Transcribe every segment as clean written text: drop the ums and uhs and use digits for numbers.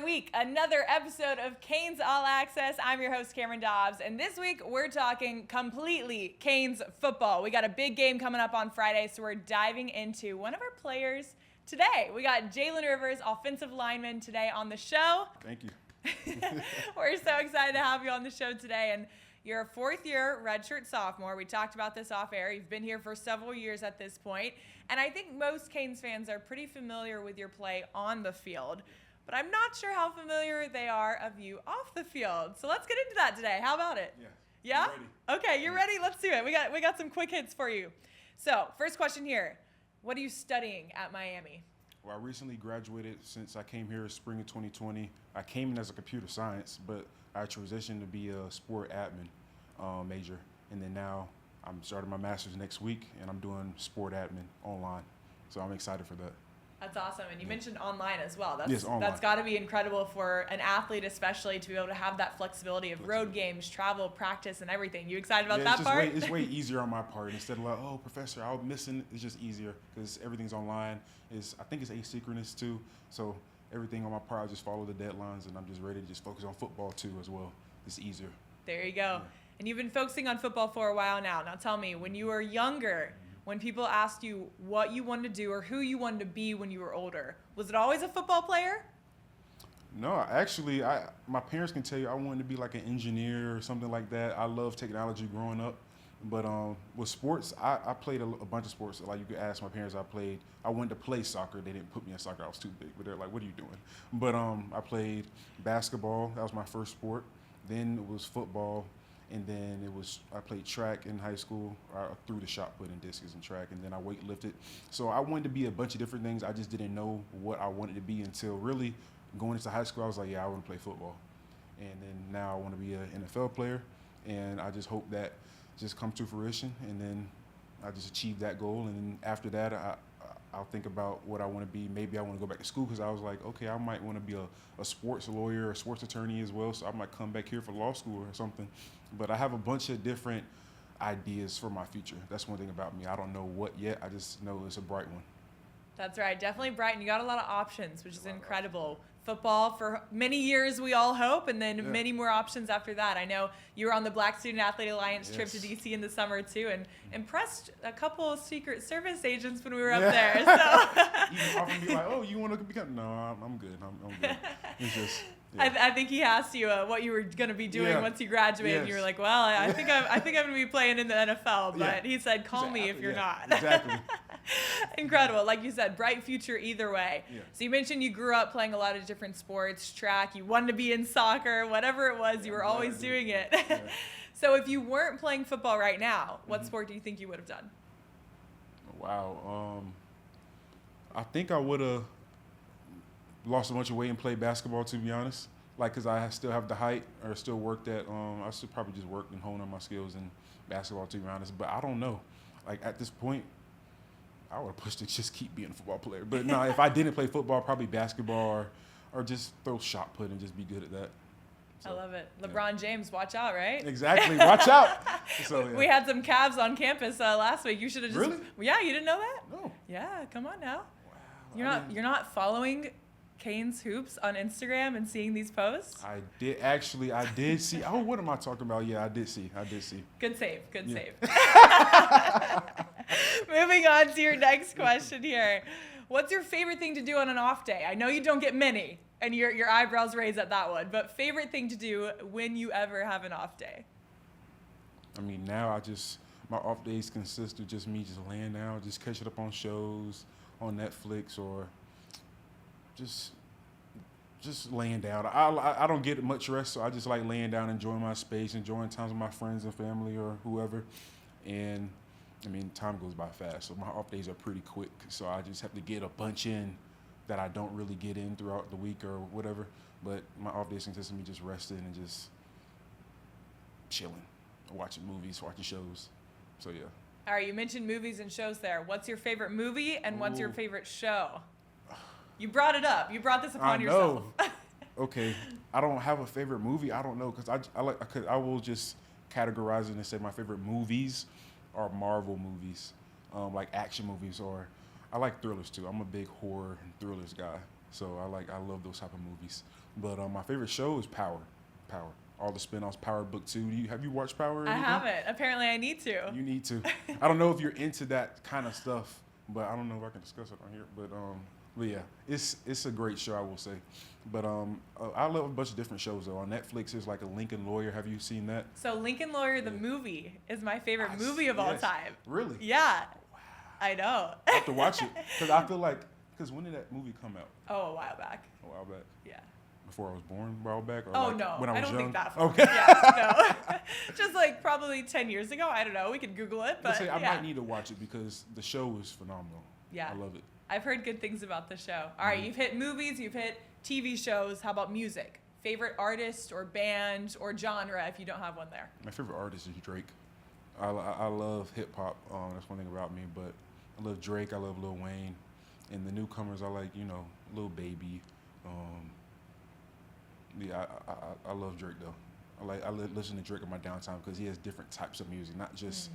Another week, another episode of Canes All Access. I'm your host, Cameron Dobbs, and this week we're talking completely Canes football. We got a big game coming up on Friday, so we're diving into one of our players today. We got Jalen Rivers, offensive lineman, today on the show. Thank you. We're so excited to have you on the show today, and you're a fourth-year redshirt sophomore. We talked about this off air. You've been here for several years at this point, and I think most Canes fans are pretty familiar with your play on the field. But I'm not sure how familiar they are of you off the field. So let's get into that today. How about it? Yeah. Yeah? I'm ready. Okay, you're ready? Let's do it. We got some quick hits for you. So, first question here. What are you studying at Miami? Well, I recently graduated since I came here spring of 2020. I came in as a computer science, but I transitioned to be a sport admin major. And then now I'm starting my master's next week, and I'm doing sport admin online. So I'm excited for that. That's awesome. And you mentioned online as well. Yes, online. That's got to be incredible for an athlete, especially to be able to have that flexibility of road games, travel, practice, and everything. You excited about that part? It's way easier on my part. Instead of like, oh, professor, I was missing. It's just easier because everything's online. I think it's asynchronous too. So everything on my part, I just follow the deadlines, and I'm just ready to just focus on football too as well. It's easier. There you go. Yeah. And you've been focusing on football for a while now. Now tell me, when you were younger, when people asked you what you wanted to do or who you wanted to be when you were older, was it always a football player? No, actually, my parents can tell you I wanted to be like an engineer or something like that. I love technology growing up. But with sports, I played a bunch of sports. Like you could ask my parents, I wanted to play soccer. They didn't put me in soccer. I was too big. But they're like, what are you doing? But I played basketball. That was my first sport. Then it was football. And then I played track in high school. I threw the shot put and discus and track, and then I weightlifted. So I wanted to be a bunch of different things. I just didn't know what I wanted to be until really going into high school. I was like, yeah, I want to play football. And then now I want to be an NFL player, and I just hope that just comes to fruition, and then I just achieve that goal. And then after that, I'll think about what I want to be. Maybe I want to go back to school because I was like, okay, I might want to be a sports lawyer, a sports attorney as well. So I might come back here for law school or something. But I have a bunch of different ideas for my future. That's one thing about me. I don't know what yet. I just know it's a bright one. That's right. Definitely bright. And you got a lot of options, which is incredible. Football for many years, we all hope, and then many more options after that. I know you were on the Black Student Athlete Alliance trip to D.C. in the summer, too, and impressed a couple of Secret Service agents when we were up there. So. Even often be like, oh, you want to become? No, I'm good. I'm good. It's just. Yeah. I think he asked you what you were going to be doing once you graduated, and you were like, well, I think I'm going to be playing in the NFL, but he said, call me if you're not. Exactly. Incredible. Like you said, bright future either way. Yeah. So you mentioned you grew up playing a lot of different sports, track, you wanted to be in soccer, whatever it was, you were always doing it. Yeah. So if you weren't playing football right now, what sport do you think you would have done? Wow. I think I would have lost a bunch of weight and played basketball, to be honest. Like, because I still have the height, or still worked at, I should probably just work and hone on my skills in basketball, to be honest. But I don't know. Like, at this point, I would have pushed to just keep being a football player. But no, if I didn't play football, probably basketball or just throw shot put and just be good at that. So, I love it. LeBron James, watch out, right? Exactly. Watch out. So, We had some Cavs on campus last week. You should have just. Really? Yeah, you didn't know that? No. Yeah, come on now. Wow. You're not following Canes Hoops on Instagram and seeing these posts? I did see. Oh, what am I talking about? Yeah, I did see. Good save. Moving on to your next question here. What's your favorite thing to do on an off day? I know you don't get many, and your eyebrows raise at that one, but favorite thing to do when you ever have an off day? I mean, now my off days consist of just me just laying down, just catching up on shows on Netflix, or just laying down. I don't get much rest, so I just like laying down, enjoying my space, enjoying times with my friends and family or whoever. And I mean, time goes by fast, so my off days are pretty quick. So I just have to get a bunch in that I don't really get in throughout the week or whatever. But my off days consist of me just resting and just chilling, watching movies, watching shows. So yeah. All right, you mentioned movies and shows there. What's your favorite movie and what's your favorite show? You brought it up. You brought this upon yourself. Okay, I don't have a favorite movie. I don't know, because I will just categorize it and say my favorite movies are Marvel movies, like action movies, or I like thrillers too. I'm a big horror and thrillers guy, so I love those type of movies. But my favorite show is Power. Power. All the spinoffs. Power Book 2. Have you watched Power? Or I anything? haven't. Apparently, I need to. You need to. I don't know if you're into that kind of stuff, but I don't know if I can discuss it on here. But yeah, it's a great show, I will say. But I love a bunch of different shows though. On Netflix, there's like a Lincoln Lawyer. Have you seen that? So Lincoln Lawyer, the movie, is my favorite movie of all Yes. time. Really? Yeah. I know. I have to watch it because I feel like when did that movie come out? Oh, a while back. A while back. Yeah. Before I was born, a while back. Or Oh like no, when I I was don't young? think that far. Okay. Yeah, no. Just like probably 10 years ago. I don't know. We could Google it, but Let's say I yeah. might need to watch it because the show is phenomenal. Yeah. I love it. I've heard good things about the show. All right, you've hit movies, you've hit TV shows. How about music? Favorite artist or band or genre if you don't have one there? My favorite artist is Drake. I love hip hop. That's one thing about me. But I love Drake. I love Lil Wayne, and the newcomers I like. Lil Baby. Yeah, I love Drake though. I listen to Drake in my downtime because he has different types of music, not just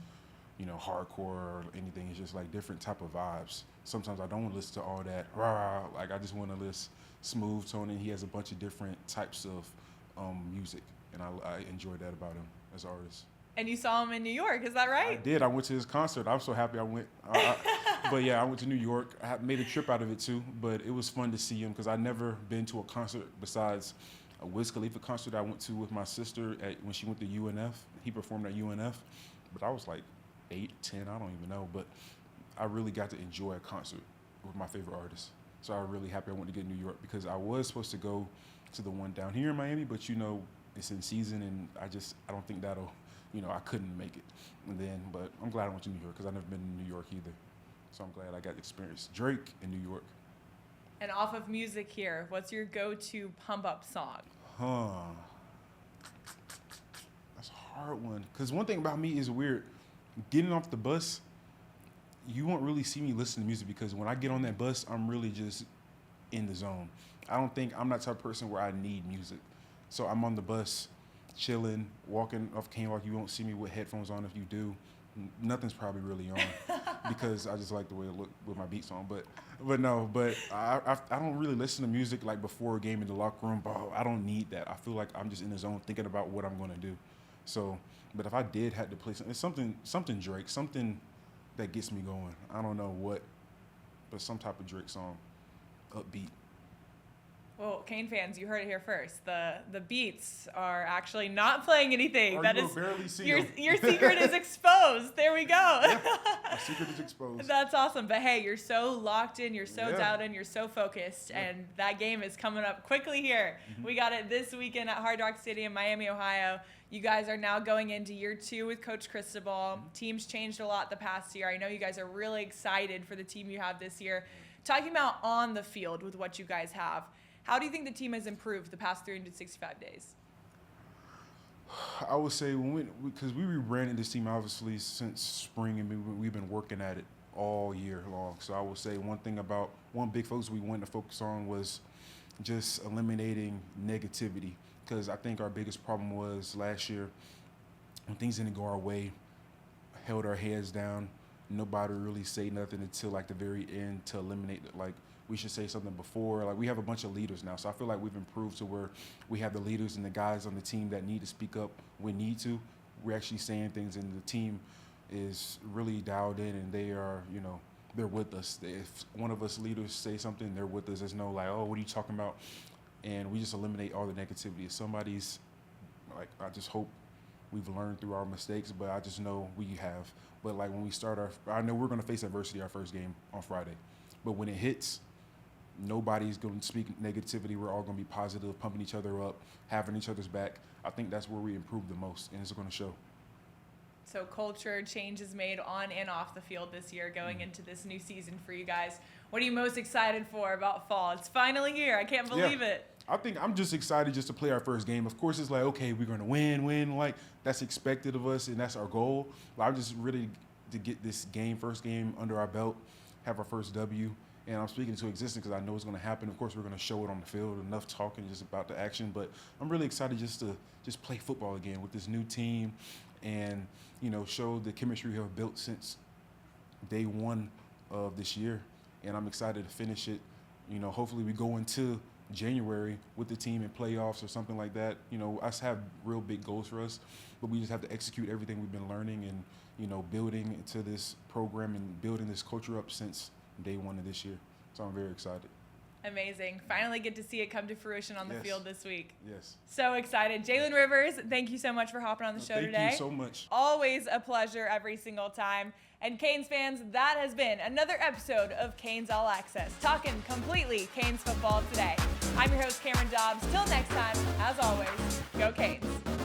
hardcore or anything. It's just like different type of vibes. Sometimes I don't want to listen to all that rah, like I just want to listen smooth tone, and he has a bunch of different types of music, and I enjoy that about him as an artist. And you saw him in New York, is that right? I did. I went to his concert. I'm so happy I went. But yeah, I went to New York. I made a trip out of it too, but it was fun to see him because I'd never been to a concert besides a Wiz Khalifa concert I went to with my sister when she went to UNF. He performed at UNF, but I was like 8, 10, I don't even know. But I really got to enjoy a concert with my favorite artist. So I'm really happy I went to get New York because I was supposed to go to the one down here in Miami, but it's in season, and I don't think that'll, I couldn't make it. But I'm glad I went to New York because I've never been to New York either. So I'm glad I got to experience Drake in New York. And off of music here, what's your go-to pump-up song? That's a hard one. Because one thing about me is weird. Getting off the bus, you won't really see me listen to music because when I get on that bus, I'm really just in the zone. I'm not the type of person where I need music. So I'm on the bus, chilling, walking off Canwalk. You won't see me with headphones on. If you do, nothing's probably really on because I just like the way it look with my beats on. But I don't really listen to music like before a game in the locker room. I don't need that. I feel like I'm just in the zone thinking about what I'm gonna do. So, but if I did have to play something Drake, something that gets me going. I don't know what, but some type of Drake song, upbeat. Well, Kane fans, you heard it here first. The Beats are actually not playing anything. That is barely see your secret is exposed. There we go. Yeah, my secret is exposed. That's awesome. But hey, you're so locked in, you're so dialed in, you're so focused, and that game is coming up quickly here. Mm-hmm. We got it this weekend at Hard Rock Stadium, Miami, Ohio. You guys are now going into year 2 with Coach Cristobal. Mm-hmm. Team's changed a lot the past year. I know you guys are really excited for the team you have this year. Talking about on the field with what you guys have, how do you think the team has improved the past 365 days? I would say because we rebranded this team obviously since spring, and we've been working at it all year long. So I would say one big focus we wanted to focus on was just eliminating negativity, because I think our biggest problem was last year when things didn't go our way, held our heads down. Nobody really say nothing until like the very end to eliminate it. Like, we should say something before. Like, we have a bunch of leaders now, so I feel like we've improved to where we have the leaders and the guys on the team that need to speak up when need to. We're actually saying things, and the team is really dialed in, and they are, they're with us. If one of us leaders say something, they're with us. There's no like, oh, what are you talking about? And we just eliminate all the negativity. If somebody's like, I just hope we've learned through our mistakes, but I just know we have. But like when we start I know we're going to face adversity our first game on Friday, but when it hits, nobody's going to speak negativity. We're all going to be positive, pumping each other up, having each other's back. I think that's where we improve the most, and it's going to show. So culture changes made on and off the field this year going into this new season for you guys. What are you most excited for about fall? It's finally here. I can't believe it. I think I'm just excited just to play our first game. Of course, it's like, okay, we're going to win. Like, that's expected of us, and that's our goal. But I'm just ready to get this first game under our belt, have our first W. And I'm speaking to existence because I know it's going to happen. Of course, we're going to show it on the field. Enough talking just about the action. But I'm really excited just to play football again with this new team and, show the chemistry we have built since day one of this year. And I'm excited to finish it. Hopefully we go into January with the team in playoffs or something like that. You know, us have real big goals for us, but we just have to execute everything we've been learning and, you know, building into this program and building this culture up since day one of this year. So I'm very excited. Amazing. Finally get to see it come to fruition on the Yes. field this week. Yes. So excited. Jalen Rivers, thank you so much for hopping on the show Thank today. you so much. Always a pleasure every single time. And Canes fans, that has been another episode of Canes All Access, talking completely Canes football today. I'm your host, Cameron Dobbs. Till next time, as always, go Canes.